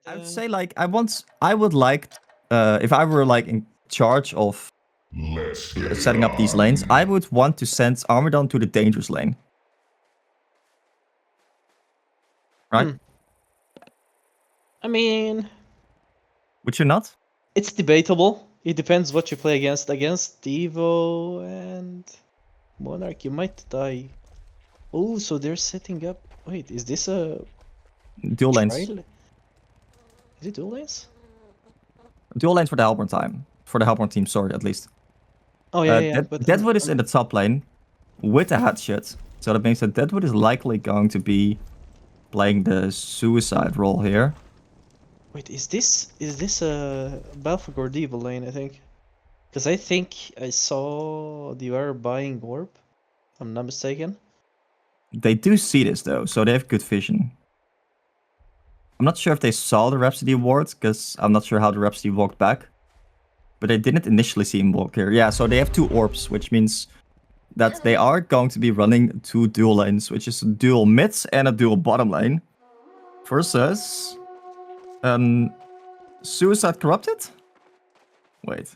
I would say like I would like if I were like in charge of setting up these lanes, I would want to send Armadon to the dangerous lane. Right? I mean, Would you not? it's debatable. It depends what you play against. Against Devo and Monarch, you might die. Oh, so they're setting up. Wait, is this a Dual lanes. trial? Is it dual lanes? Dual lanes for the Hellborn time. For the Hellborn team, sorry, at least. Oh yeah, but Deadwood is in the top lane with a headshot. So that means that Deadwood is likely going to be playing the suicide role here. Wait, is this a Balfagor Devo lane? I think, because I think I saw Divar buying orb. If I'm not mistaken. They do see this though, so they have good vision. I'm not sure if they saw the Rhapsody ward, because I'm not sure how the Rhapsody walked back. But they didn't initially see him walk here. Yeah, so they have 2 orbs, which means that they are going to be running 2 dual lanes, which is a dual mid and a dual bottom lane. Versus... Suicide Corrupted? Wait.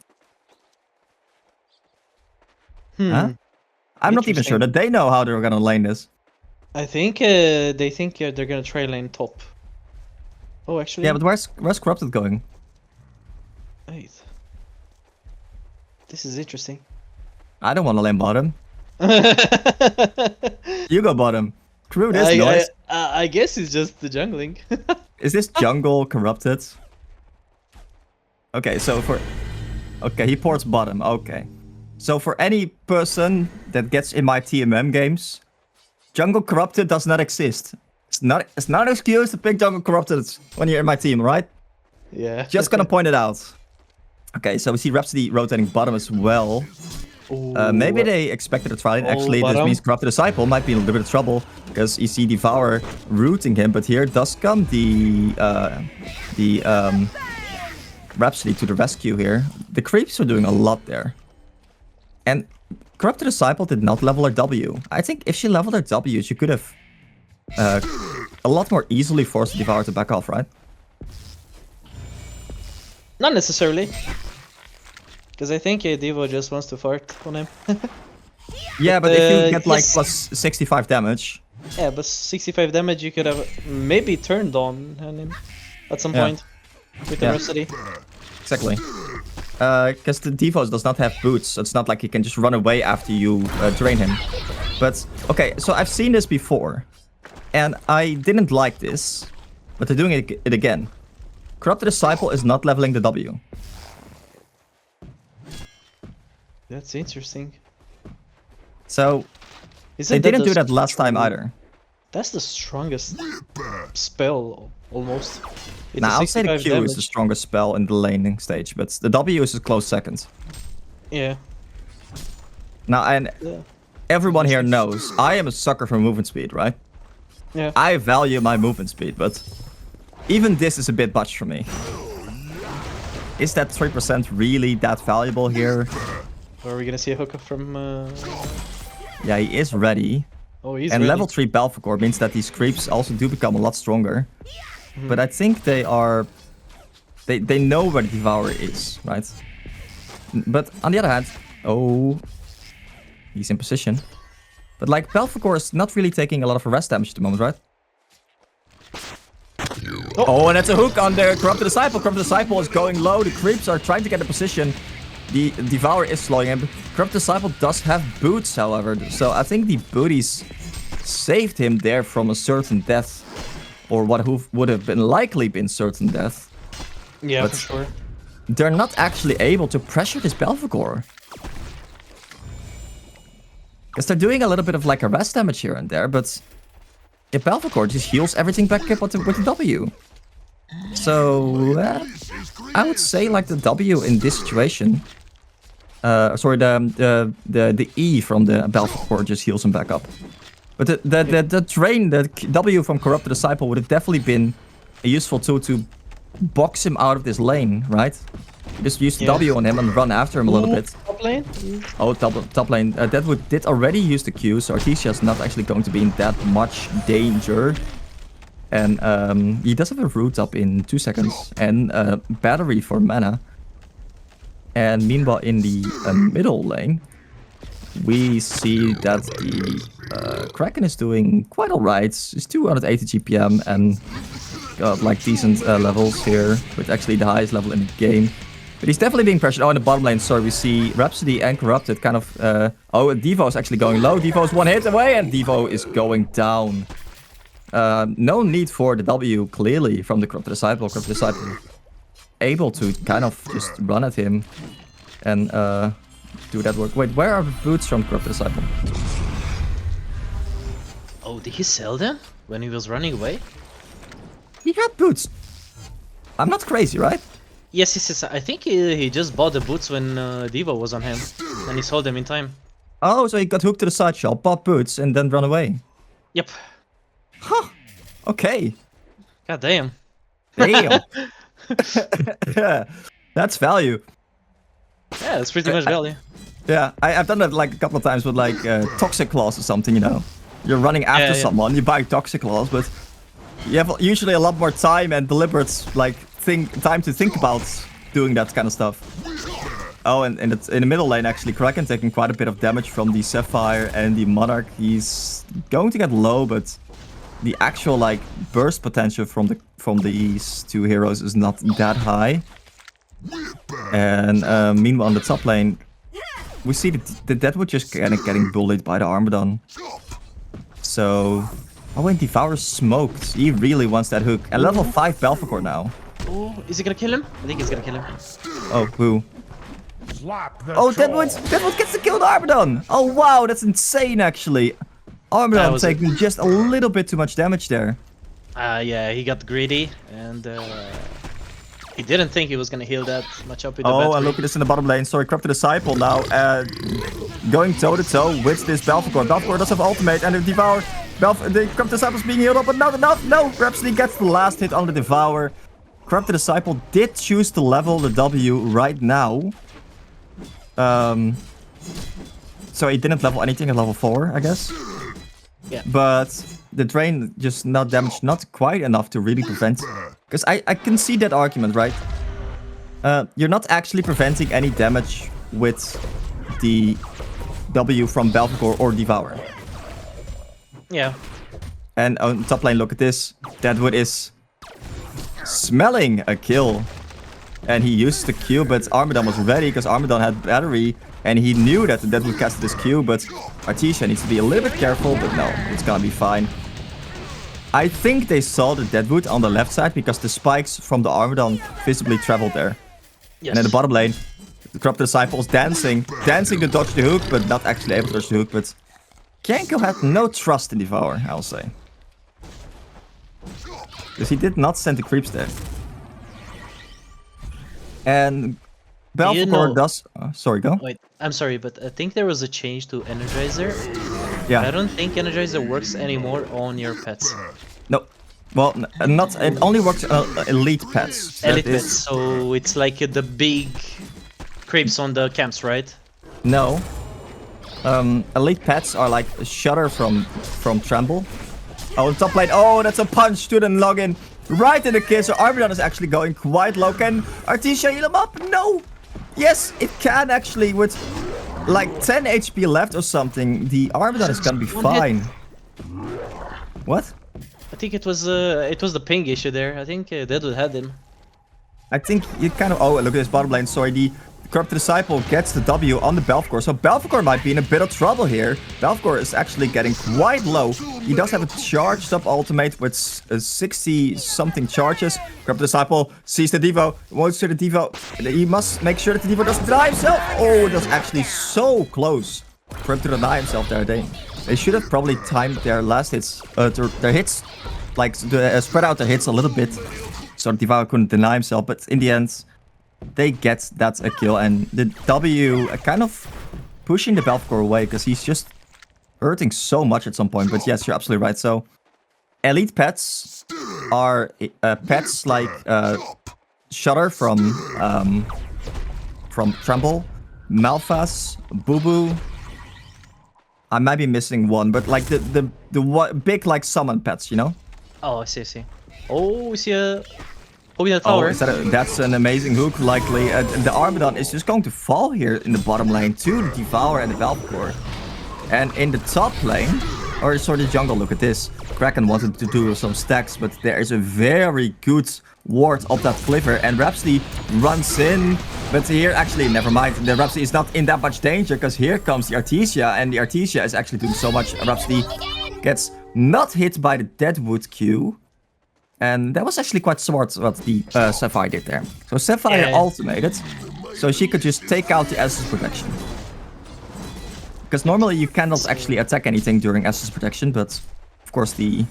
Huh? I'm not even sure that they know how they're gonna lane this. I think they think they're gonna try lane top. Oh, actually. Yeah, but where's Corrupted going? Wait. This is interesting. I don't want to lane bottom. You go bottom. Screw this noise. I guess it's just the jungling. Is this jungle Corrupted? Okay, so for... Okay, he ports bottom. Okay. So for any person that gets in my TMM games, jungle Corrupted does not exist. It's not an excuse to pick jungle Corrupted when you're in my team, right? Yeah. Just gonna point it out. Okay, so we see Rhapsody rotating bottom as well. Maybe they expected a trial. Actually, this means Corrupted Disciple might be in a little bit of trouble, because you see Devour rooting him, but here does come the Rhapsody to the rescue here. The creeps are doing a lot there. And Corrupted Disciple did not level her W. I think if she leveled her W, she could have a lot more easily forced the Devour to back off, right? Not necessarily. Because I think Devo just wants to fart on him. Yeah, but if you get like plus 65 damage... Yeah, but 65 damage you could have maybe turned on him at some point with the Rhapsody. Exactly. Because the Devo does not have boots, so it's not like he can just run away after you drain him. But, okay, so I've seen this before. And I didn't like this, but they're doing it again. Corrupted Disciple is not leveling the W. That's interesting. So, they didn't do that last time either. That's the strongest spell, almost. Now, I'll say the Q is the strongest spell in the laning stage, but the W is a close second. Yeah. Now, and everyone here knows, I am a sucker for movement speed, right? Yeah. I value my movement speed, but even this is a bit much for me. Is that 3% really that valuable here? Are we gonna see a hookup from... Yeah, he is ready. Oh, he's and ready. level 3 Balfagor means that these creeps also do become a lot stronger. But I think they are... They know where the Devourer is, right? But on the other hand... Oh... He's in position. But like, Balfagor is not really taking a lot of arrest damage at the moment, right? Oh, and that's a hook on the Corrupted Disciple. Corrupted Disciple is going low. The creeps are trying to get a position. The Devourer is slowing him. Corrupted Disciple does have boots, however. So I think the booties saved him there from a certain death. Or what would have been likely been certain death. Yeah, but for sure. They're not actually able to pressure this Balfagor. Because they're doing a little bit of like arrest damage here and there, but yeah, Balfagor just heals everything back up with the W. So I would say like the W in this situation. Sorry, the E from the Balfagor just heals him back up. But the drain, the W from Corrupted Disciple would have definitely been a useful tool to box him out of this lane, right? Just use the W on him and run after him a little bit. Top lane? Oh, top lane. Deadwood did already use the Q, so Artesia's not actually going to be in that much danger. And he does have a root up in 2 seconds and a battery for mana. And meanwhile, in the middle lane, we see that the Kraken is doing quite alright. It's 280 GPM and got like decent levels here, with actually the highest level in the game. But he's definitely being pressured. Oh, in the bottom lane, sorry, we see Rhapsody and Corrupted kind of... oh, Devo is actually going low. Devo is 1 hit away, and Devo is going down. No need for the W, clearly, from the Corrupted Disciple. Corrupted Disciple able to kind of just run at him and do that work. Wait, where are the boots from Corrupted Disciple? Oh, did he sell them when he was running away? He had boots. I'm not crazy, right? Yes, yes, yes. I think he just bought the boots when Devo was on him, and he sold them in time. Oh, so he got hooked to the side shop, bought boots, and then run away. Yep. Huh. Okay. God damn. Damn. That's value. Yeah, it's pretty much value. Yeah, I've done that like a couple of times with like Toxic Claws or something, you know. You're running after someone, you buy Toxic Claws, but you have usually a lot more time and deliberate like time to think about doing that kind of stuff. Oh, and it's in the middle lane actually, Kraken taking quite a bit of damage from the Sapphire and the Monarch. He's going to get low, but the actual like burst potential from these two heroes is not that high. And meanwhile on the top lane, we see the Deadwood just kind of getting bullied by the Armadon. So, oh, and Devour smoked. He really wants that hook. And level 5 Belfagor now. Oh, is he gonna kill him? I think he's gonna kill him. Oh, who? Oh, Deadwood gets to kill the Armadon. Oh, wow, that's insane, actually. Armadon taking just a little bit too much damage there. Yeah, he got greedy, and he didn't think he was gonna heal that much up with the Oh, battery. and look at this in the bottom lane. Sorry, Corrupted Disciple now going toe-to-toe with this Belfagor. Belfagor does have ultimate, and the Devour... the Corrupted Disciple's being healed up, but not enough. No, Rhapsody gets the last hit on the Devour. Corrupted Disciple did choose to level the W right now. So he didn't level anything at level 4, I guess. Yeah. But the drain just not damaged, not quite enough to really prevent. Because I can see that argument, right? You're not actually preventing any damage with the W from Belfagor or Devour. Yeah. And on top lane, look at this. Deadwood is smelling a kill. And he used the Q, but Armadon was ready because Armadon had battery. And he knew that the Deadwood casted this Q, but Artesia needs to be a little bit careful, but no, it's gonna be fine. I think they saw the Deadwood on the left side because the spikes from the Armadon visibly traveled there. Yes. And in the bottom lane, the Corrupted Disciple is dancing to dodge the hook, but not actually able to dodge the hook. But Kenko had no trust in Devour, I'll say. Because he did not send the creeps there. And Belfagor does... sorry, go. Wait, I'm sorry, but I think there was a change to Energizer. Yeah. I don't think Energizer works anymore on your pets. No. Well, not. It only works on elite pets. Elite pets, so it's like the big creeps on the camps, right? No. Elite pets are like a shutter from Tremble. Oh, top lane. Oh, that's a punch to the login. Right in the kiss. So Armadon is actually going quite low. Can Artesia heal him up? No. Yes, it can actually. With like 10 HP left or something, the Armadon is gonna be fine. What? I think it was the ping issue there. I think Deadwood had him. I think you kind of... Oh, look at this bottom lane. Sorry, the Corrupted Disciple gets the W on the Belfagor. So Belfagor might be in a bit of trouble here. Belfagor is actually getting quite low. He does have a charged up ultimate with 60-something charges. Corrupted Disciple sees the Devo. Wants to the Devo. He must make sure that the Devo doesn't deny himself. Oh, that's actually so close for him to deny himself there. They should have probably timed their last hits, their hits, like spread out their hits a little bit. So the Devour couldn't deny himself, but in the end, they get that a kill. And the W kind of pushing the Belfagor away because he's just hurting so much at some point. But yes, you're absolutely right. So elite pets are pets like Shudder from Tremble, Malphas, Boo Boo. I might be missing one, but like the big like summon pets, you know? Oh, I see, I see. Oh, we see a... Oh, in the tower. That's an amazing hook, likely. The Armadon is just going to fall here in the bottom lane to the Devour and the Valkyrie. And in the top lane, or sorry, the jungle, look at this. Kraken wanted to do some stacks, but there is a very good ward of that Clipper, and Rhapsody runs in. But here, actually, never mind. The Rhapsody is not in that much danger, because here comes the Artesia, and the Artesia is actually doing so much. Rhapsody gets not hit by the Deadwood Q. And that was actually quite smart what the Sapphire did there. So Sapphire ultimated, so she could just take out the Essence Protection. Because normally you cannot actually attack anything during Essence Protection, but of course the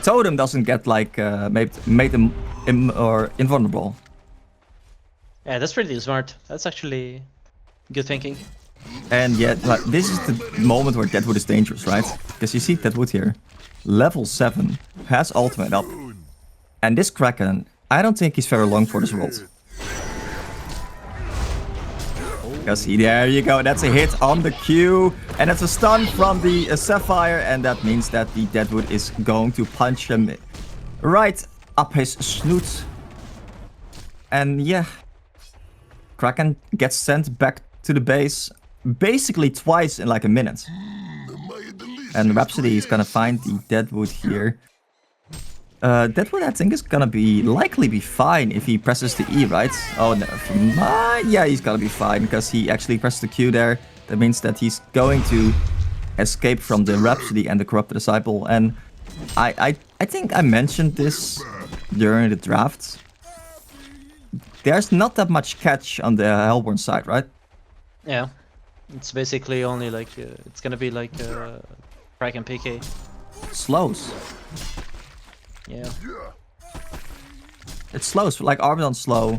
totem doesn't get like made them invulnerable. Yeah, that's pretty smart. That's actually good thinking. And yet, like, this is the moment where Deadwood is dangerous, right? Because you see Deadwood here, level 7, has ultimate up. And this Kraken, I don't think he's very long for this world. Because there you go, that's a hit on the Q. And that's a stun from the Sapphire. And that means that the Deadwood is going to punch him right up his snoot. And yeah, Kraken gets sent back to the base basically twice in like a minute. And Rhapsody is gonna find the Deadwood here. Deadwood, I think, is gonna likely be fine if he presses the E, right? Oh, no. Yeah, he's gonna be fine because he actually pressed the Q there. That means that he's going to escape from the Rhapsody and the Corrupted Disciple. And I think I mentioned this during the draft. There's not that much catch on the Hellborn side, right? Yeah. It's basically only like, it's gonna be like Kraken PK. Slows. Yeah. It's slows, like Armadon's slow.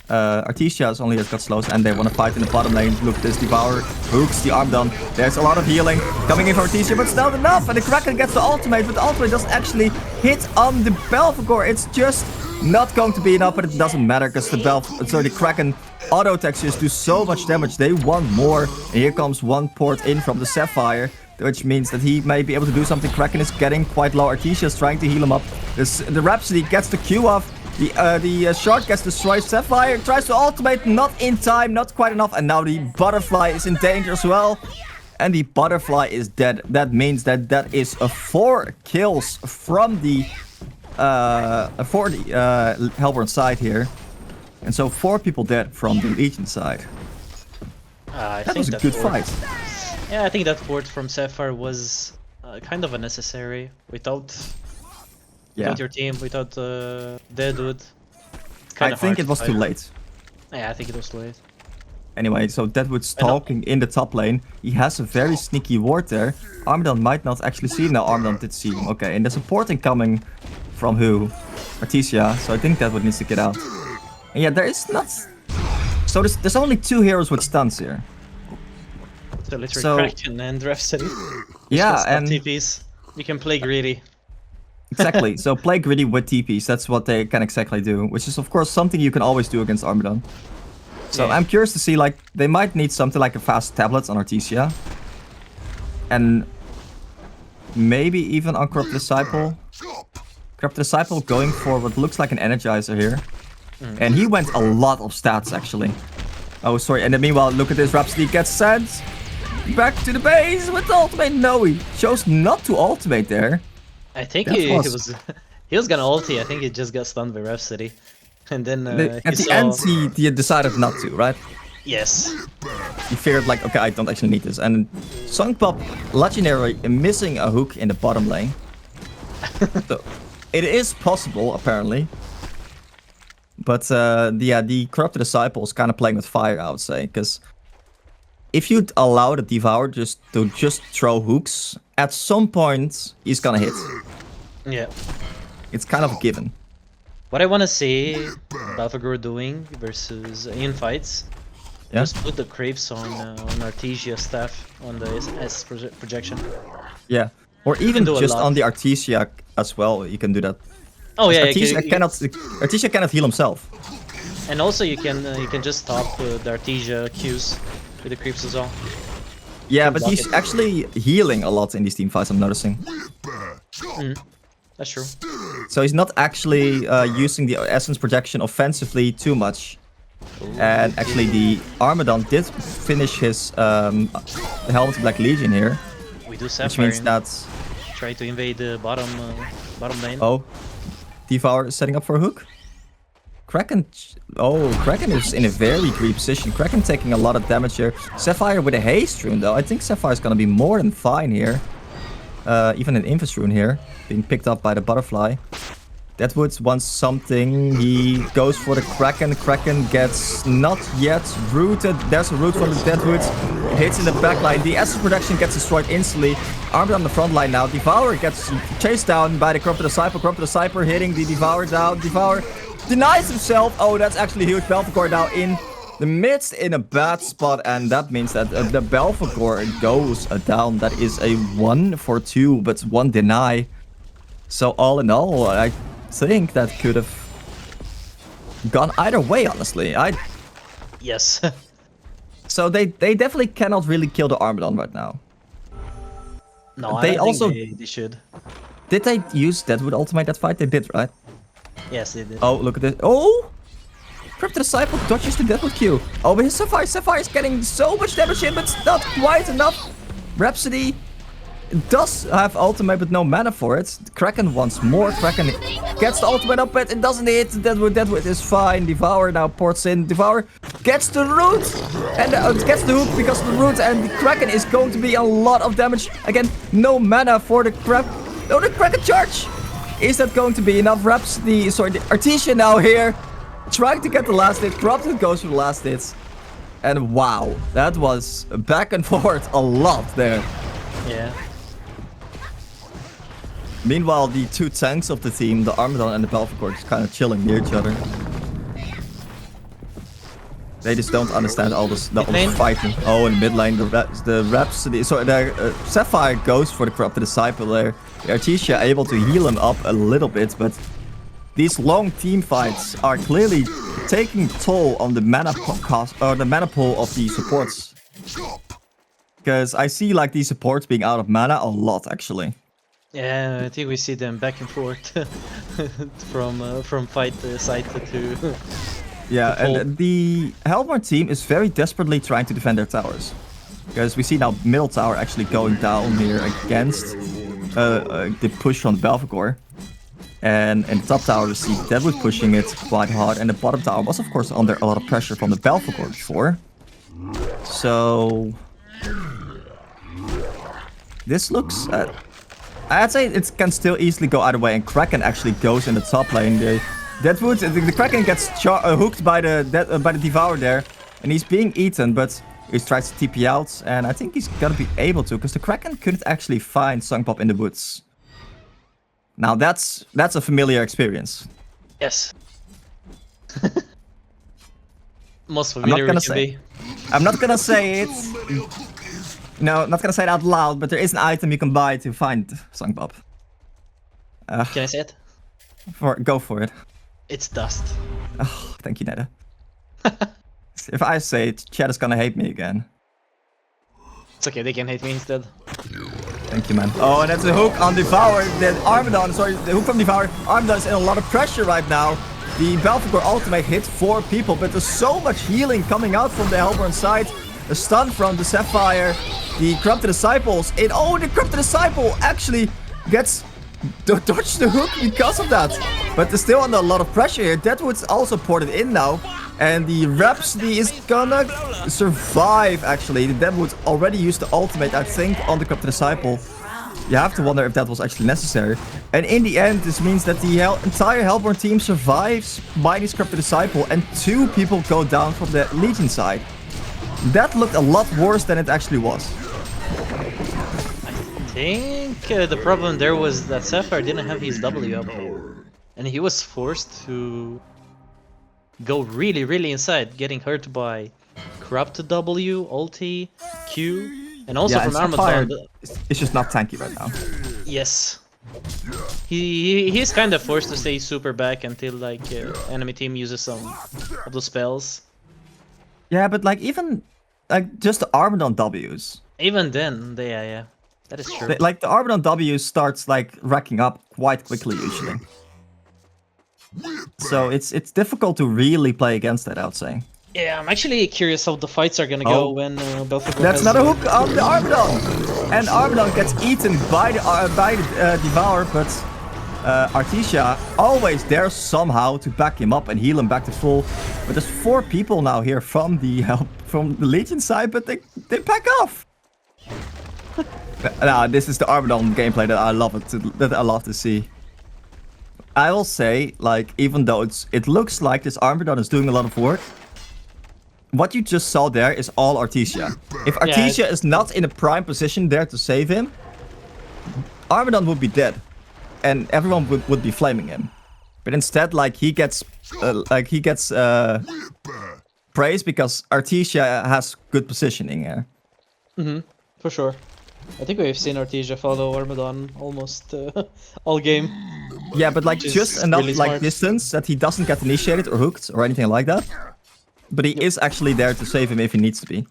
Artesia's only has got slows, and they want to fight in the bottom lane. Look, this Devour hooks the Armadon. There's a lot of healing coming in for Artesia, but it's not enough. And the Kraken gets the ultimate, but the ultimate doesn't actually hit on the Belphegor. It's just not going to be enough, but it doesn't matter because the Kraken auto attacks just do so much damage. They want more. And here comes one port in from the Sapphire, which means that he may be able to do something. Kraken is getting quite low. Artesia is trying to heal him up. The Rhapsody gets the Q off. The shard gets destroyed. Sapphire tries to ultimate, not in time, not quite enough. And now the Butterfly is in danger as well. And the Butterfly is dead. That means that that is 4 kills from the Hellborn side here. And so 4 people dead from the Legion side. That was a good fight. Yeah, I think that port from Sapphire was kind of unnecessary. Without your team, without Deadwood. I think it was too late. Yeah, I think it was too late. Anyway, so Deadwood's stalking in the top lane. He has a very sneaky ward there. Armadon might not actually see him. No, Armadon did see him. Okay, and there's a porting coming from who? Artesia. So I think Deadwood needs to get out. And yeah, there is not... So there's only 2 heroes with stuns here. So literally Kraken and Rhapsody. Yeah, and... TPs. You can play greedy. Exactly. So play greedy with TPs. That's what they can exactly do. Which is, of course, something you can always do against Armadon. So yeah. I'm curious to see, like, they might need something like a fast tablet on Artesia. And maybe even on Corrupt Disciple. Corrupt Disciple going for what looks like an Energizer here. And he went a lot of stats, actually. Oh, sorry. And then meanwhile, look at this. Rhapsody gets sent back to the base with the ultimate. No, he chose not to ultimate there. I think he was gonna ulti. I think he just got stunned by Rhapsody. And then at the end, he decided not to, right? Yes. He figured, like, okay, I don't actually need this. And Songpop, Legendary, missing a hook in the bottom lane. So it is possible, apparently. But the Corrupted Disciple is kind of playing with fire, I would say. Because if you allow the Devour just throw hooks, at some point, he's gonna hit. Yeah. It's kind of a given. What I want to see Belphegor doing versus in fights, just put the creeps on Artesia staff on the S projection. Yeah, or even just on the Artesia as well, you can do that. Oh yeah, Artesia cannot heal himself. And also you can just stop the Artesia Qs with the creeps as well. Yeah, but he's actually healing a lot in these team fights, I'm noticing. That's true. So he's not actually using the Essence projection offensively too much. And actually the Armadon did finish his Helmet of Black Legion here. We do Which Sapphire. means that... Try to invade the bottom lane. Oh, Devour is setting up for a hook. Kraken... Oh, Kraken is in a very greedy position. Kraken taking a lot of damage here. Sapphire with a haste rune though. I think Sapphire is gonna be more than fine here. Even an Invis rune here. Being picked up by the butterfly. Deadwood wants something. He goes for the Kraken. Kraken gets not yet rooted. There's a root from the Deadwood. Hits in the backline. The Essence production gets destroyed instantly. Armed on the front line now. Devour gets chased down by the Corrupted Disciple. Corrupted Disciple hitting the Devour down. Devour denies himself. Oh, that's actually huge. Belphegor now in the midst in a bad spot. And that means that the Belphegor goes down. That is a 1 for 2, but 1 deny. So all in all, I think that could have gone either way, honestly. Yes. So they definitely cannot really kill the Armadon right now. No, They I don't also- think they should. Did they use Deadwood ultimate that fight? They did, right? Yes, they did. Oh, look at this. Oh! Crypto Disciple dodges the Deadwood Q. Oh, but his Sapphire is getting so much damage in, but it's not quite enough. Rhapsody does have ultimate, but no mana for it. Kraken wants more. Kraken gets the ultimate up, but it doesn't hit. Deadwood is fine. Devour now ports in. Devour gets the root. And gets the hook because of the root. And the Kraken is going to be a lot of damage. Again, no mana for the Kraken. No, the Kraken charge. Is that going to be enough? Rhapsody, sorry, the Artesia now here. Trying to get the last hit. Corrupted goes for the last hits. And wow, that was back and forth a lot there. Yeah. Meanwhile, the two tanks of the team, the Armadon and the Belphegor, just kind of chilling near each other. They just don't understand all this fighting. Oh, in mid lane, the Rhapsody, sorry, the Sapphire goes for the Corrupted Disciple there. The Artesia able to heal him up a little bit, but these long team fights are clearly taking toll on the mana cost or the mana pool of the supports. Because I see like these supports being out of mana a lot actually. Yeah, I think we see them back and forth from fight side to. Yeah, and the Hellborn team is very desperately trying to defend their towers. Because we see now middle tower actually going down here against the push from Belphegor. And in the top tower we see Deadwood pushing it quite hard. And the bottom tower was of course under a lot of pressure from the Belphegor before. So... this looks... I'd say it can still easily go either way, and Kraken actually goes in the top lane. The Kraken gets hooked by the Devour there, and he's being eaten, but he tries to TP out, and I think he's gonna be able to, because the Kraken couldn't actually find Sungpop in the woods. Now that's a familiar experience. Yes. Most familiar it can be. I'm not gonna say it. No, not gonna say it out loud, but there is an item you can buy to find Sungpop. Can I say it? Go for it. It's dust. Oh, thank you, Neda. If I say it, chat is gonna hate me again. It's okay, they can hate me instead. Thank you, man. Oh, and that's a hook on Devour. The Armadon, sorry, the hook from Devour. Armadon is in a lot of pressure right now. The Belphegor ultimate hit 4 people, but there's so much healing coming out from the Hellborn side. A stun from the Sapphire. The Corrupted Disciples. Oh, the Corrupted Disciple actually gets dodged the hook because of that. But they're still under a lot of pressure here. Deadwood's also ported in now. And the Rhapsody is gonna survive, actually. The Deadwood already used the ultimate, I think, on the Corrupted Disciple. You have to wonder if that was actually necessary. And in the end, this means that the entire Hellborn team survives by this Corrupted Disciple. And 2 people go down from the Legion side. That looked a lot worse than it actually was. I think the problem there was that Sapphire didn't have his W up. And he was forced to go really, really inside, getting hurt by Corrupted W, ulti, Q, and also from Armadon. It's just not tanky right now. Yes. He's kind of forced to stay super back until like enemy team uses some of the spells. Yeah, but like even like just the Armadon Ws. Even then, yeah. That is true. Like the Armadon W starts like racking up quite quickly usually. So it's difficult to really play against that, I would say. Yeah, I'm actually curious how the fights are gonna go when Belfagor That's has... another hook on the Armadon! And Armadon gets eaten by the Devour, but Artesia always there somehow to back him up and heal him back to full. But there's 4 people now here from the Legion side, but they back off. Nah, this is the Armadon gameplay that I love to see. I will say, like, even though it looks like this Armadon is doing a lot of work, what you just saw there is all Artesia. If Artesia is not in a prime position there to save him, Armadon would be dead, and everyone would be flaming him. But instead, like he gets praise because Artesia has good positioning here. For sure. I think we've seen Artesia follow Armadon almost all game. Yeah, but like just enough really like distance that he doesn't get initiated or hooked or anything like that. But he is actually there to save him if he needs to be.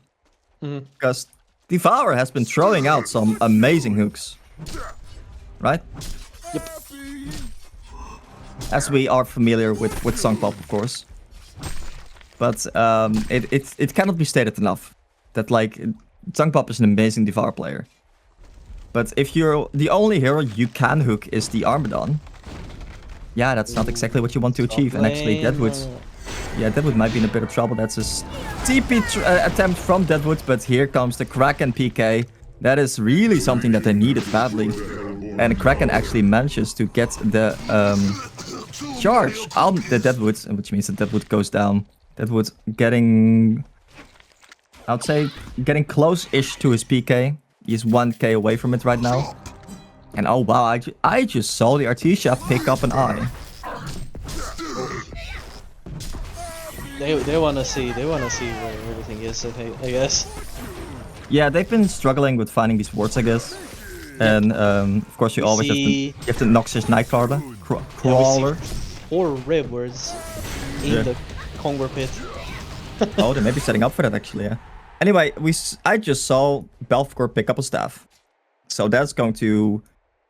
Because Devour has been throwing out some amazing hooks. Right? Yep. As we are familiar with Songpop, of course. But it cannot be stated enough that like Songpop is an amazing Devour player. But if you're the only hero you can hook is the Armadon, yeah, that's not exactly what you want to achieve. And actually, Deadwood might be in a bit of trouble. That's a TP attempt from Deadwood, but here comes the Kraken PK. That is really something that they needed badly. And Kraken actually manages to get the charge on the Deadwood, which means that Deadwood goes down. Deadwood getting, I would say, getting close-ish to his PK. He's 1k away from it right now. And oh wow, I just saw the Artesia pick up an eye. They wanna see where everything is, I guess. Yeah, they've been struggling with finding these wards, I guess. And of course you always have the Noxious Nightcrawler. Crawler. 4 rib words in the Congo pit. Oh, they may be setting up for that actually, yeah. Anyway, I just saw Belfagor pick up a staff. So that's going to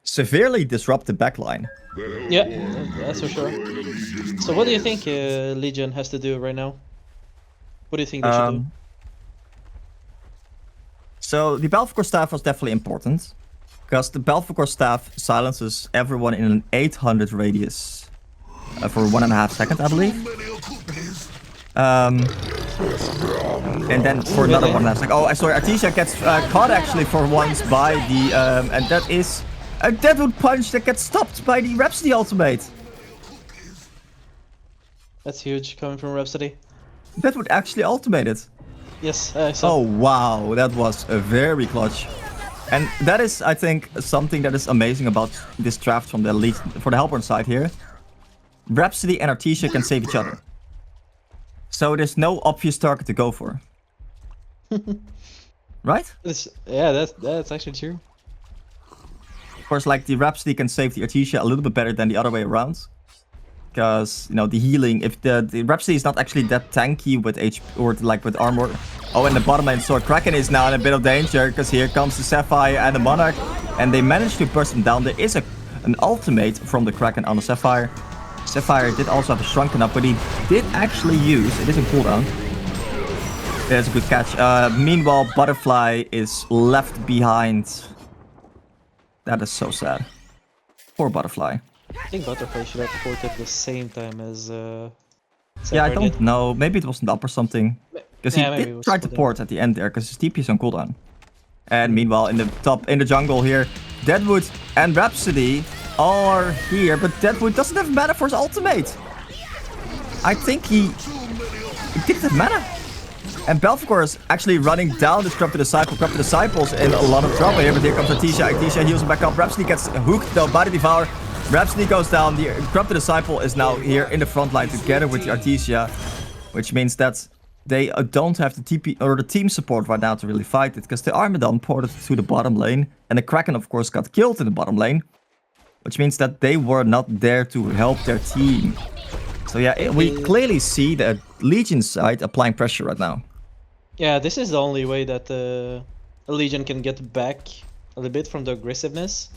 severely disrupt the backline. Yeah, that's for sure. So what do you think Legion has to do right now? What do you think they should do? So the Belfagor staff was definitely important. Because the Belfagor staff silences everyone in an 800 radius. For 1.5 seconds, I believe. And then for another 1.5 seconds. Oh, sorry, Artesia gets caught actually for once by the... and that is a Deadwood punch that gets stopped by the Rhapsody ultimate. That's huge, coming from Rhapsody. Deadwood actually ultimated. Yes, I saw. Oh, wow, that was very clutch. And that is, I think, something that is amazing about this draft from the elite, for the Hellborn side here. Rhapsody and Artesia can save each other. So there's no obvious target to go for. Right? Yeah, that's actually true. Of course, like the Rhapsody can save the Artesia a little bit better than the other way around. Because, you know, the healing, if the Rhapsody is not actually that tanky with HP or like with armor. Oh, and the bottom lane sword Kraken is now in a bit of danger because here comes the Sapphire and the Monarch. And they managed to burst him down. There is an ultimate from the Kraken on the Sapphire. Sapphire did also have a shrunken up, but he did actually use, it is in cooldown. There's a good catch. Meanwhile, Butterfly is left behind. That is so sad. Poor Butterfly. I think Butterfly should have ported the same time as yeah, I don't know. Maybe it wasn't up or something. Because he did try to port at the end there, because his TP is on cooldown. And meanwhile, in the jungle here, Deadwood and Rhapsody are here, but Deadwood doesn't have mana for his ultimate. I think he didn't have mana. And Belfagor is actually running down this Corrupted Disciple. Corrupted Disciple's in a lot of trouble here, but here comes Artesia. Artesia heals him back up. Rhapsody gets hooked though by the Devour. Rhapsody goes down. The Corrupted Disciple is now here in the front line together with the Artesia, which means that they don't have the TP or the team support right now to really fight it, because the Armadon ported to the bottom lane, and the Kraken of course got killed in the bottom lane, which means that they were not there to help their team. So yeah, we clearly see the Legion side applying pressure right now. Yeah, this is the only way that a Legion can get back a little bit from the aggressiveness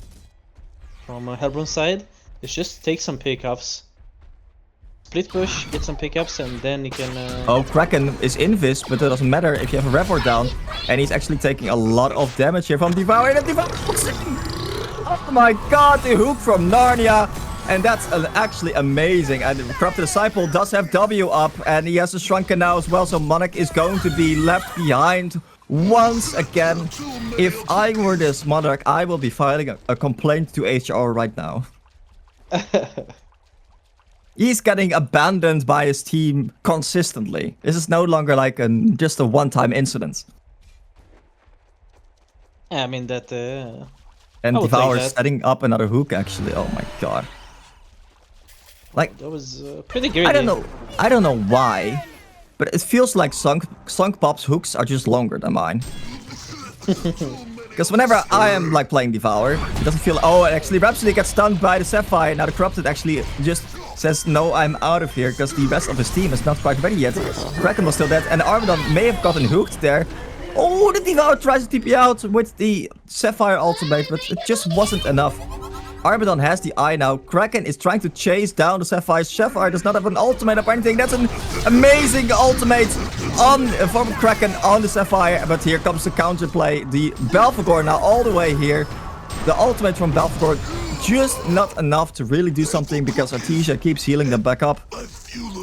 from Hellborn's side is just take some pickups. Split push, get some pickups, and then you can... Oh, Kraken is invis, but it doesn't matter if you have a Revoir down. And he's actually taking a lot of damage here from Devour. And Devour... Oh my god, the hook from Narnia. And that's actually amazing. And Corrupted Disciple does have W up, and he has a Shrunken now as well. So Monarch is going to be left behind once again. If I were this Monarch, I will be filing a complaint to HR right now. He's getting abandoned by his team consistently. This is no longer like just a one-time incident. Yeah, I mean that... And Devour is setting up another hook, actually. Oh my god. Like, that was pretty good. I don't know why, but it feels like Sunk Pop's hooks are just longer than mine. Because whenever I am like playing Devour, it doesn't feel... Oh, actually Rhapsody gets stunned by the Sapphire. Now the Corrupted actually just says, no, I'm out of here, because the rest of his team is not quite ready yet. Kraken was still dead, and Armadon may have gotten hooked there. Oh, the Devour tries to TP out with the Sapphire ultimate, but it just wasn't enough. Armadon has the eye now. Kraken is trying to chase down the Sapphire. Sapphire does not have an ultimate or anything. That's an amazing ultimate from Kraken on the Sapphire. But here comes the counterplay. The Belphegor now all the way here. The ultimate from Belphegor just not enough to really do something, because Artesia keeps healing them back up.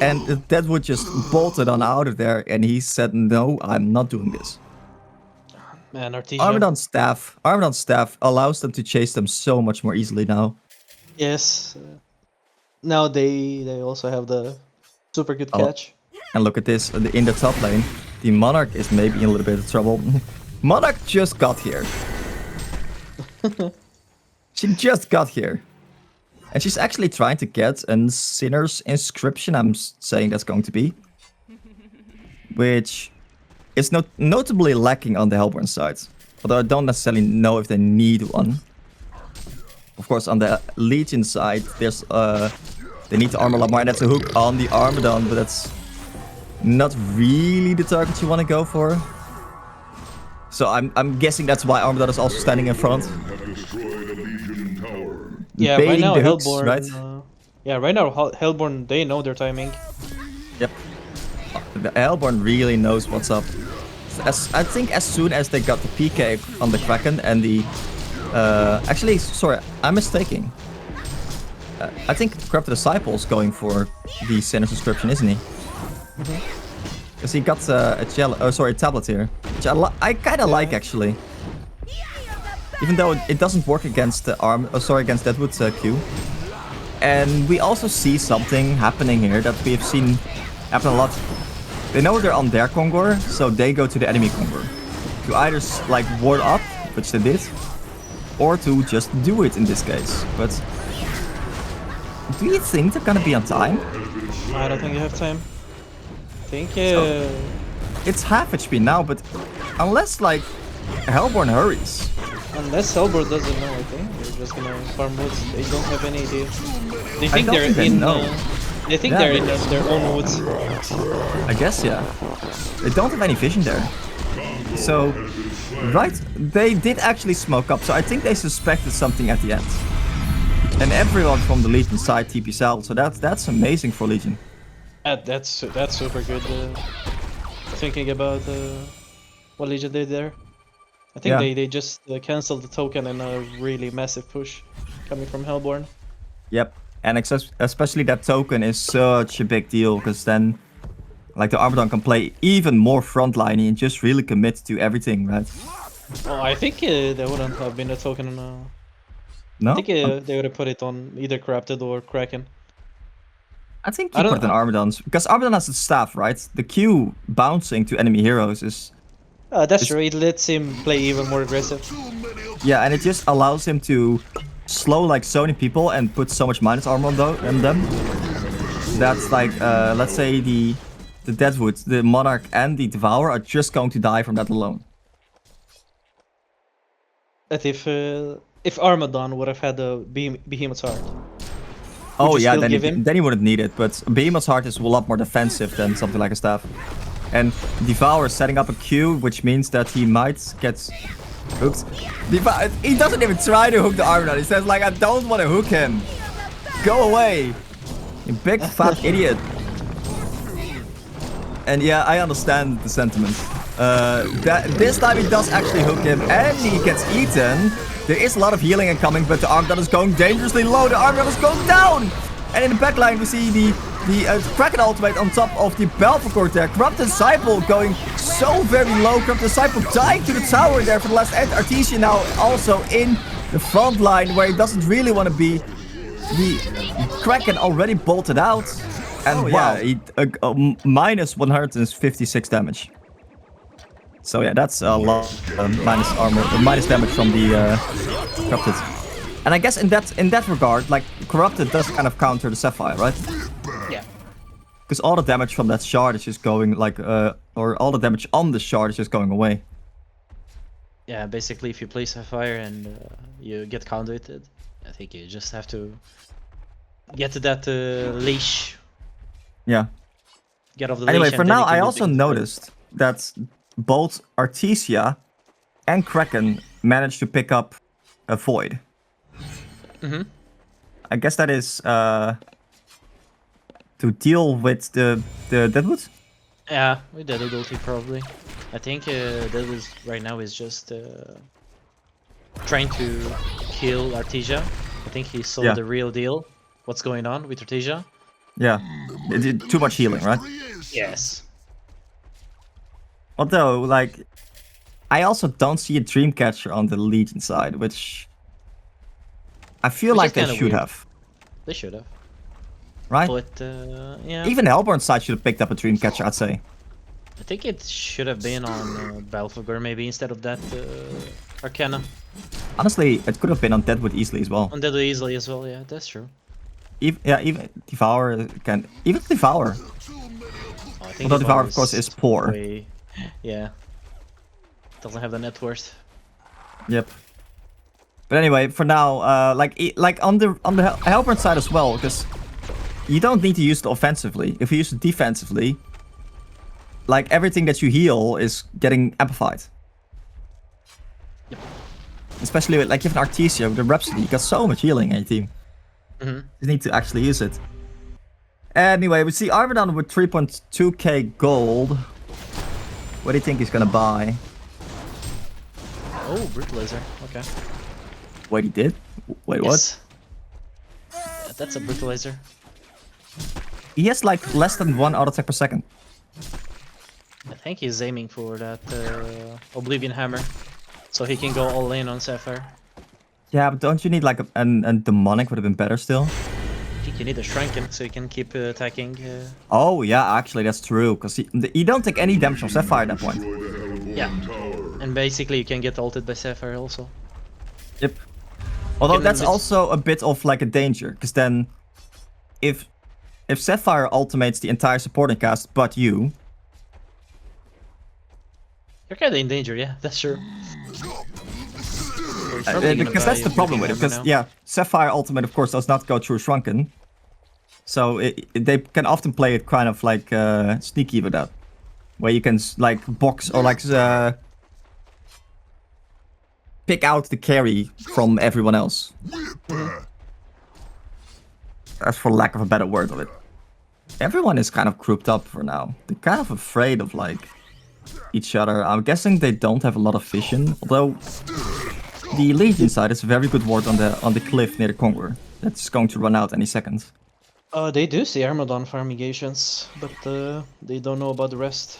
And Deadwood just bolted on out of there, and he said, no, I'm not doing this. Man, Artesia. Armadon's staff allows them to chase them so much more easily now. Yes. Now they also have the super good catch. And look at this, in the top lane, the Monarch is maybe in a little bit of trouble. Monarch just got here. She just got here. And she's actually trying to get a Sinner's Inscription, I'm saying that's going to be. Which is notably lacking on the Hellborn side. Although I don't necessarily know if they need one. Of course, on the Legion side, there's they need to armor a lot more, and that's a hook on the Armadon, but that's not really the target you want to go for. So I'm guessing that's why Armadon is also standing in front. Yeah, right now hooks, Hellborn. right? Yeah, right now Hellborn, they know their timing. Yep. The Hellborn really knows what's up. I think as soon as they got the PK on the Kraken and the... actually, sorry, I'm mistaken. I think Corrupted Disciple's going for the Sinner's Inscription, isn't he? Because he got a tablet here. Which I kind of like, actually. Even though it doesn't work against the against Deadwood's Q. And we also see something happening here that we have seen happen a lot. They know they're on their Kongor, so they go to the enemy Kongor. To either like ward up, which they did, or to just do it in this case. But do you think they're gonna be on time? I don't think you have time. I think so, it's half HP now, but unless like Hellborn hurries. Unless Hellborn doesn't know, I think they're just gonna farm woods. They don't have any idea. They think they're in. They think they're in their own woods. I guess, yeah. They don't have any vision there. So, right, they did actually smoke up. So I think they suspected something at the end. And everyone from the Legion side TP's out. So that's amazing for Legion. That's super good. Thinking about what Legion did there. I think they just canceled the token and a really massive push coming from Hellborn. Yep. And especially that token is such a big deal, because then like the Armadon can play even more frontline and just really commit to everything, right? Oh, I think there wouldn't have been a token. No? I think they would have put it on either Corrupted or Kraken. I think you put it on Armadon's, because Armadon has the staff, right? The Q bouncing to enemy heroes is... that's true, it lets him play even more aggressive. Yeah, and it just allows him to slow like so many people and put so much minus armor on them. That's like, let's say the Deadwood, the Monarch and the Devourer are just going to die from that alone. That if Armadon would have had a Behemoth's Heart. Oh yeah, then he wouldn't need it, but Behemoth's Heart is a lot more defensive than something like a staff. And Devourer setting up a Q, which means that he might get Hooked. He doesn't even try to hook the Armadon. He says like, I don't want to hook him. Go away. You big fat idiot. And yeah, I understand the sentiment. This time he does actually hook him and he gets eaten. There is a lot of healing incoming, but the Armadon is going dangerously low. The Armadon is going down. And in the backline we see the Kraken ultimate on top of the Belfagor there. Corrupted Disciple going so very low. Corrupted Disciple dying to the tower there for the last end. Artesia now also in the front line where he doesn't really want to be. The Kraken already bolted out. And wow, he, minus 156 damage. So yeah, that's a lot minus armor, minus damage from the Corrupted. And I guess in that regard, like Corrupted does kind of counter the Sapphire, right? Yeah. Because all the damage from that shard is just going like, or all the damage on the shard is just going away. Yeah, basically if you play Sapphire and you get conduited, I think you just have to get to that leash. Yeah. Get off the anyway, leash. For now, I also noticed that both Artesia and Kraken managed to pick up a Void. Mm-hmm. I guess that is to deal with the Deadwood? Yeah, we did it ulti probably. I think Deadwood right now is just trying to kill Artesia. I think he saw the real deal. What's going on with Artesia? Yeah, it did too much healing, right? Yes. Although, like, I also don't see a Dreamcatcher on the Legion side, which I feel like they should have. They should have. Right? But, yeah. Even Hellborn side should have picked up a Dreamcatcher, I'd say. I think it should have been on Belfagor maybe instead of that Arcana. Honestly, it could have been on Deadwood easily as well. On Deadwood easily as well, yeah, that's true. Even Devour can... Even Devour. I think although Devour, of course, is poor. Yeah. Doesn't have the net worth. Yep. But anyway, for now, like on the Hellborn side as well, because you don't need to use it offensively. If you use it defensively, like everything that you heal is getting amplified. Yep. Especially with, like, you have an Artesia with the Rhapsody, you got so much healing in your team. Mm-hmm. You need to actually use it. Anyway, we see Armadon with 3.2k gold. What do you think he's gonna buy? Oh, Brutalizer. Okay. Wait, he did? Wait, yes. What? Yeah, that's a Brutalizer. He has like less than 1 auto attack per second. I think he's aiming for that Oblivion Hammer, so he can go all in on Sapphire. Yeah, but don't you need like a demonic would have been better still? I think you need a Shrunken so you can keep attacking. Oh yeah, actually that's true, because you don't take any damage from Sapphire at that point. Yeah, and basically you can get ulted by Sapphire also. Yep. Although that's also a bit of like a danger, because then if Sapphire ultimates the entire supporting cast but you... You're kinda in danger, yeah, that's true. Because that's the problem with it, because yeah, Sapphire ultimate of course does not go through Shrunken. So they can often play it kind of like sneaky with that. Where you can like box or like pick out the carry from everyone else. That's for lack of a better word of it. Everyone is kind of grouped up for now. They're kind of afraid of like each other. I'm guessing they don't have a lot of vision, although the Legion side is a very good ward on the cliff near the Conqueror. That's going to run out any second. They do see Armadon farmigations, but they don't know about the rest.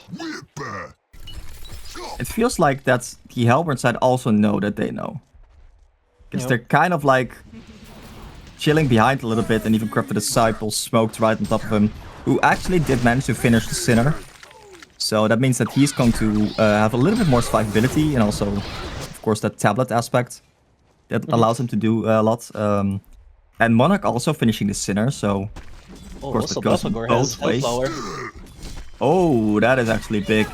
It feels like that the Hellborn side also know that they know. Because they're kind of like chilling behind a little bit, and even Corrupted Disciple smoked right on top of him, who actually did manage to finish the Sinner. So that means that he's going to have a little bit more survivability, and also, of course, that tablet aspect that allows him to do a lot. And Monarch also finishing the Sinner, so of course that goes both ways. Oh, that is actually big.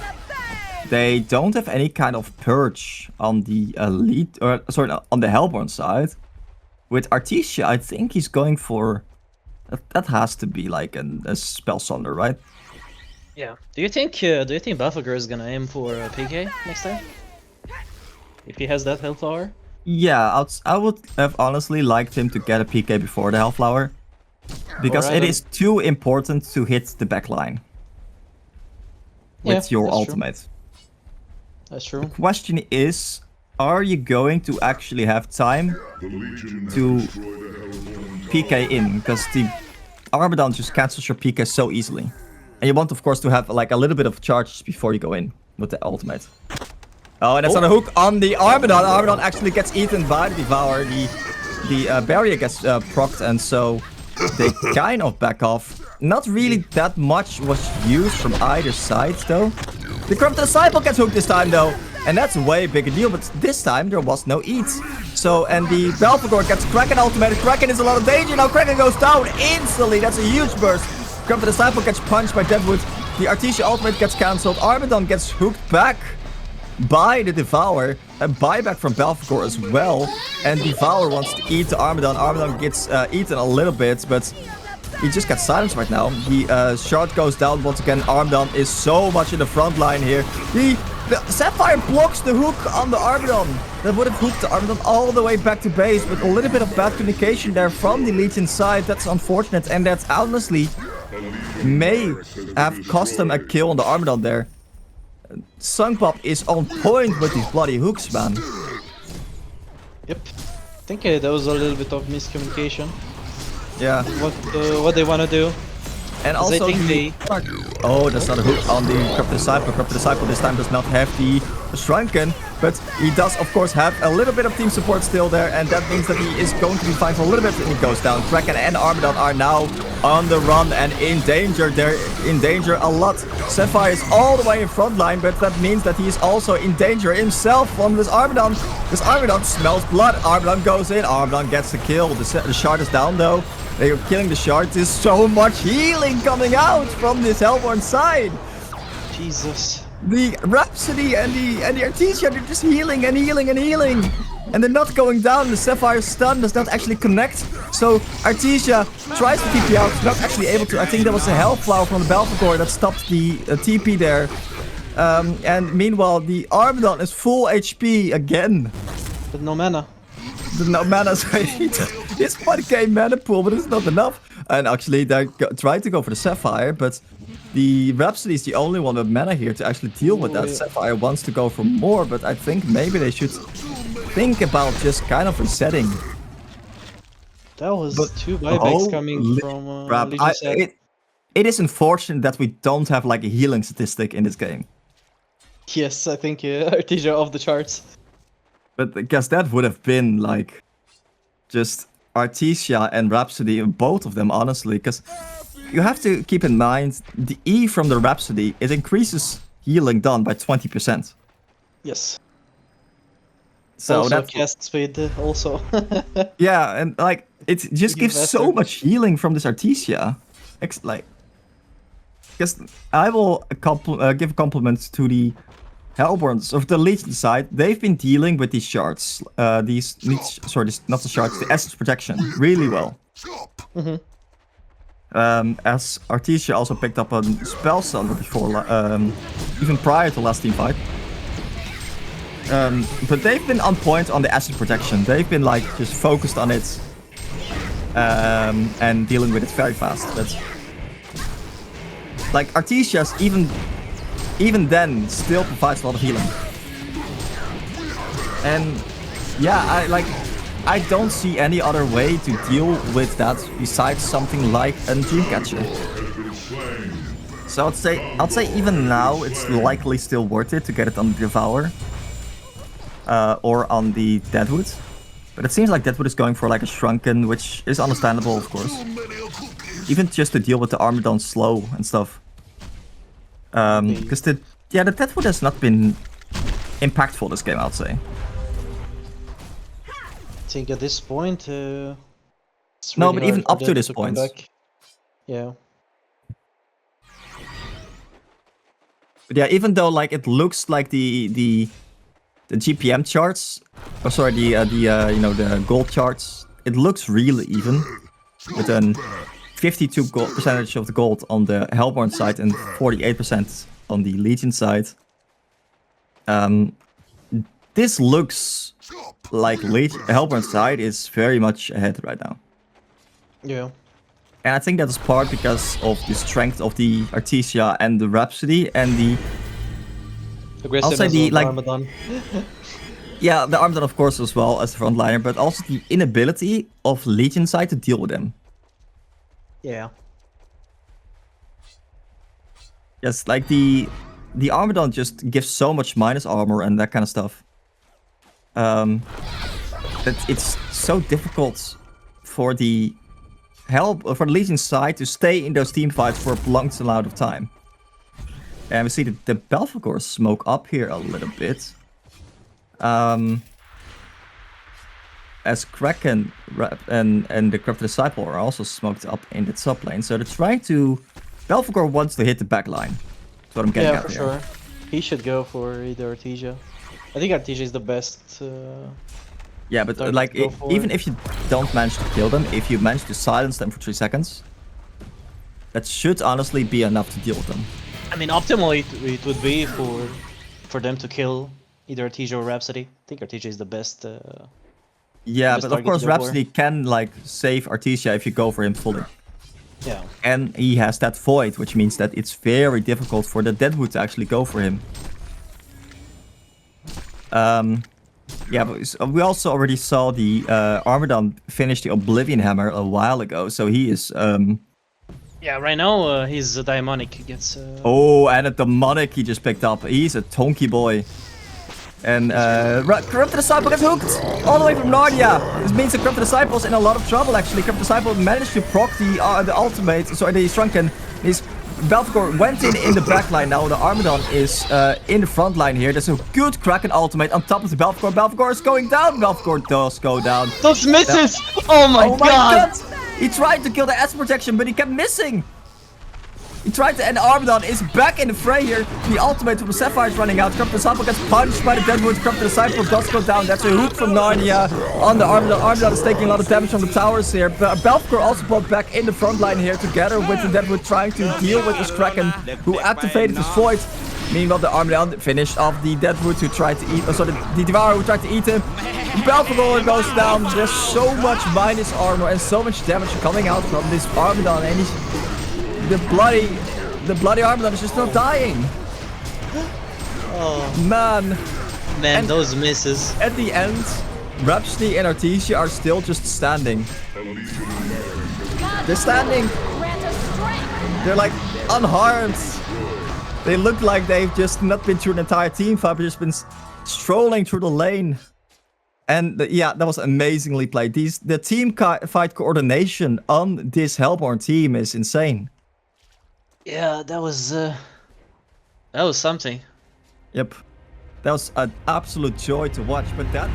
They don't have any kind of purge on the elite, or sorry, on the Hellborn side. With Artesia, I think he's going for that has to be like a spell sonder, right? Yeah. Do you think Belfagor is gonna aim for PK next time? if he has that Hellflower. Yeah, I would have honestly liked him to get a PK before the Hellflower. Because Alright, it is too important to hit the backline with your that's ultimate. True. That's true. The question is, are you going to actually have time to PK in? Because the Armadon just cancels your PK so easily. And you want, of course, to have like a little bit of charge before you go in with the ultimate. Oh, and that's on a hook on the Armadon. Armadon actually gets eaten by the Devour. The barrier gets procced, and so they kind of back off. Not really that much was used from either side, though. The Corrupt Disciple gets hooked this time, though. And that's a way bigger deal, but this time there was no eat. So, and the Belphegor gets Kraken ultimate. Kraken is a lot of danger. Now Kraken goes down instantly. That's a huge burst. Corrupt Disciple gets punched by Deadwood. The Artesia ultimate gets cancelled. Armadon gets hooked back by the Devour, a buyback from Belphegor as well. And Devour wants to eat the Armadon. Armadon gets eaten a little bit, but he just got silenced right now. The shard goes down once again. Armadon is so much in the front line here. The Sapphire blocks the hook on the Armadon. That would have hooked the Armadon all the way back to base, but a little bit of bad communication there from the Legion side. That's unfortunate, and that honestly may have cost them a kill on the Armadon there. Sungpop is on point with these bloody hooks, man. Yep. I think that was a little bit of miscommunication. Yeah. What they want to do. And also oh, that's not a hook on the Corrupt Disciple. Corrupt Disciple this time does not have the Shrunken, but he does, of course, have a little bit of team support still there, and that means that he is going to be fine for a little bit, and he goes down. Kraken and Armadon are now on the run and in danger. They're in danger a lot. Sapphire is all the way in front line, but that means that he is also in danger himself on this Armadon. This Armadon smells blood. Armadon goes in. Armadon gets the kill. The shard is down, though. They are killing the shard. There's so much healing coming out from this Hellborn side. Jesus. The Rhapsody and the Artesia, they're just healing and healing and healing. And they're not going down. The Sapphire stun does not actually connect. So Artesia tries to TP out. Not actually able to. I think there was a Hellflower from the Belphegor that stopped the TP there. And meanwhile, the Armadon is full HP again. But no mana. No mana, sorry. It's 1k mana pool, but it's not enough. And actually, they tried to go for the Sapphire, but the Rhapsody is the only one with mana here to actually deal with that. Sapphire wants to go for more, but I think maybe they should think about just kind of resetting. That was two buybacks coming from Legion side. It is unfortunate that we don't have like a healing statistic in this game. Yes, I think Artesia off the charts. But because that would have been like just Artesia and Rhapsody, both of them, honestly. Because you have to keep in mind the E from the Rhapsody, it increases healing done by 20%. Yes. So also that's cast speed also. yeah, and like it just gives so much healing from this Artesia. Like, because I will give compliments to the Hellborns of the Legion side. They've been dealing with these shards, not the shards, the essence protection really well. As Artesia also picked up a spell sunder before, even prior to last team fight. But they've been on point on the essence protection. They've been like just focused on it and dealing with it very fast. But like Artesia's even then still provides a lot of healing. And yeah, I don't see any other way to deal with that besides something like a Dreamcatcher. So I'd say even now it's likely still worth it to get it on the Devour. Or on the Deadwood. But it seems like Deadwood is going for like a Shrunken, which is understandable, of course. Even just to deal with the Armadon slow and stuff. Because the Deadwood has not been impactful this game, I'd say. I think at this point, no, but even up to this point. Yeah. But yeah, even though like it looks like the GPM charts, oh sorry, the gold charts, it looks really even, with an 52% of the gold on the Hellborn side and 48% on the Legion side. this looks like Hellborn's side is very much ahead right now. Yeah. And I think that is part because of the strength of the Artesia and the Rhapsody and the... Aggressiveness I'll say the, of like, Ramadan. Yeah, the Armadan of course as well as the frontliner, but also the inability of Legion side to deal with him. Yeah. Yes, like the Armadan just gives so much minus armor and that kind of stuff. That it's so difficult for the Legion side to stay in those team fights for a prolonged amount of time. And we see that the Belphegor smoke up here a little bit. As Kraken and the Corrupted Disciple are also smoked up in the top lane. So they're trying to... Belphegor wants to hit the back line. That's what I'm getting at for here. sure. He should go for either Artesia. I think Artesia is the best. Yeah, but target like, to go for. even if you don't manage to kill them, if you manage to silence them for 3 seconds, that should honestly be enough to deal with them. I mean, optimally it would be for them to kill either Artesia or Rhapsody. I think Artesia is the best. Yeah, best but of target course to go for. Rhapsody can like save Artesia if you go for him fully. Yeah. And he has that void, which means that it's very difficult for the Deadwood to actually go for him. Yeah, but we also already saw the Armadan finish the Oblivion Hammer a while ago, so he is... Yeah, right now he's a Daimonic. He gets... Oh, and a Demonic he just picked up. He's a Tonky boy. And Corrupted Disciple gets hooked all the way from Narnia. This means the Corrupted Disciple is in a lot of trouble actually. Corrupted Disciple managed to proc the ultimate, sorry, the Shrunken. Belphegor went in the back line now. The Armadan is in the front line here. There's a good Kraken ultimate on top of the Belphegor. Belphegor is going down. Belphegor does go down. Those misses! Oh my god! He tried to kill the S protection, but he kept missing. He tried to, and Armadan is back in the fray here. The ultimate from the Sapphire is running out. Corrupted Disciple gets punched by the Deadwood. Corrupted Disciple does go down. That's a hook from Narnia on the Armadan. Armadan is taking a lot of damage from the towers here. But Belphegor also brought back in the front line here together with the Deadwood trying to deal with this Kraken who activated his void. Meanwhile, the Armadan finished off the Deadwood who tried to eat, the Devourer who tried to eat him. Belphegor goes down. There's so much minus armor and so much damage coming out from this Armadan, and the bloody Armadan is just not dying. Oh man, and those misses. At the end, Rhapsody and Artesia are still just standing. They're standing. They're like unharmed. They look like they've just not been through an entire team fight, but just been strolling through the lane. And yeah, that was amazingly played. The team fight coordination on this Hellborn team is insane. Yeah, that was something. Yep. That was an absolute joy to watch, but that...